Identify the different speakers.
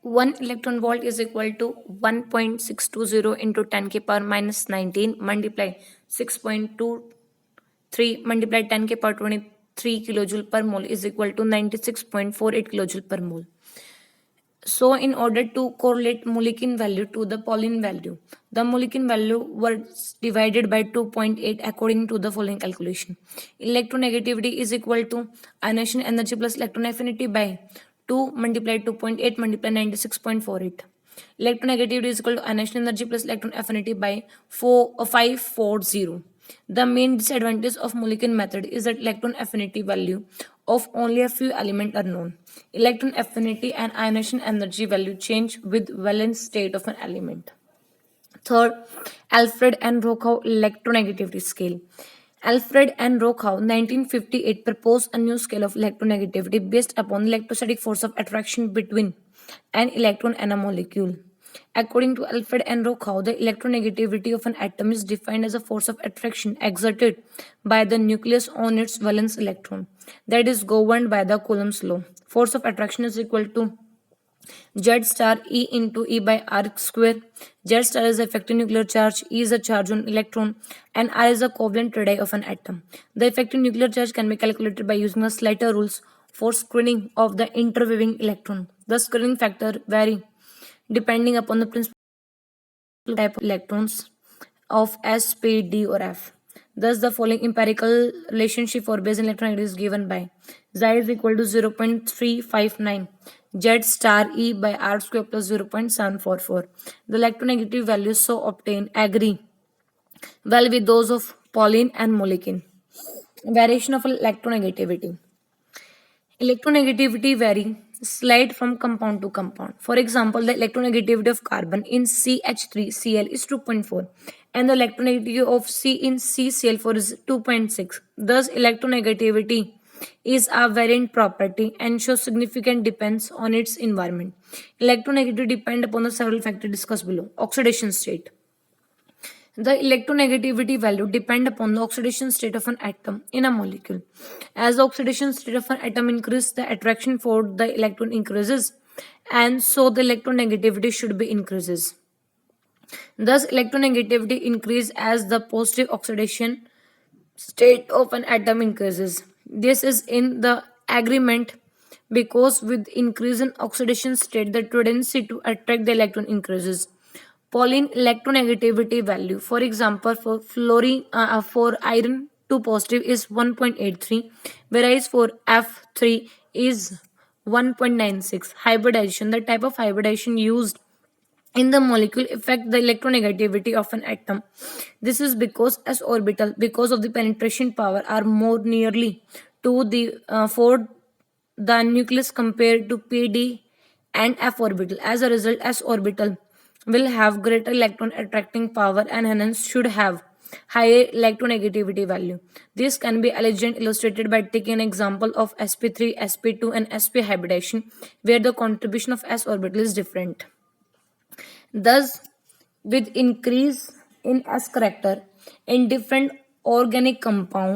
Speaker 1: 1 electron volt is equal to 1.620 into 10 k power minus 19 multiply 6.23 multiply 10 k power 23 kilojoule per mole is equal to 96.48 kilojoule per mole. So in order to correlate molecular value to the Pauling value, the molecular value was divided by 2.8 according to the following calculation. Electronegativity is equal to ionization energy plus electron affinity by 2 multiplied 2.8 multiplied 96.48. Electronegativity is equal to ionization energy plus electron affinity by 540. The main disadvantage of molecular method is that electron affinity value of only a few elements are known. Electron affinity and ionization energy value change with valence state of an element. Third, Alfred and Rochow electronegativity scale. Alfred and Rochow 1958 proposed a new scale of electronegativity based upon the electrostatic force of attraction between an electron and a molecule. According to Alfred and Rochow, the electronegativity of an atom is defined as a force of attraction exerted by the nucleus on its valence electron, that is governed by the Coulomb's law. Force of attraction is equal to Z star E into E by R square. Z star is the effective nuclear charge, E is the charge on electron, and R is the covalent radii of an atom. The effective nuclear charge can be calculated by using the Slater rules for screening of the interweaving electron. The screening factor vary depending upon the principal type of electrons of S, P, D, or F. Thus, the following empirical relationship for base electronegativity is given by Xi is equal to 0.359, Z star E by R square plus 0.744. The electronegative values so obtained agree well with those of Pauling and Molekin. Variation of electronegativity. Electronegativity vary slight from compound to compound. For example, the electronegativity of carbon in CH3Cl is 2.4 and the electronegativity of C in CCl4 is 2.6. Thus, electronegativity is a variant property and shows significant depends on its environment. Electronegativity depend upon the several factors discussed below. Oxidation state. The electronegativity value depend upon the oxidation state of an atom in a molecule. As the oxidation state of an atom increases, the attraction for the electron increases, and so the electronegativity should be increases. Thus, electronegativity increases as the positive oxidation state of an atom increases. This is in the agreement because with increase in oxidation state, the tendency to attract the electron increases. Pauling electronegativity value, for example, for for iron 2 positive is 1.83, whereas for F3 is 1.96. Hybridization, the type of hybridization used in the molecule affect the electronegativity of an atom. This is because s orbital, because of the penetration power, are more nearly to the for the nucleus compared to pd and f orbital. As a result, s orbital will have greater electron attracting power and hence should have higher electronegativity value. This can be elegantly illustrated by taking an example of sp3, sp2 and sp hybridization where the contribution of s orbital is different. Thus, with increase in S character in different organic compounds,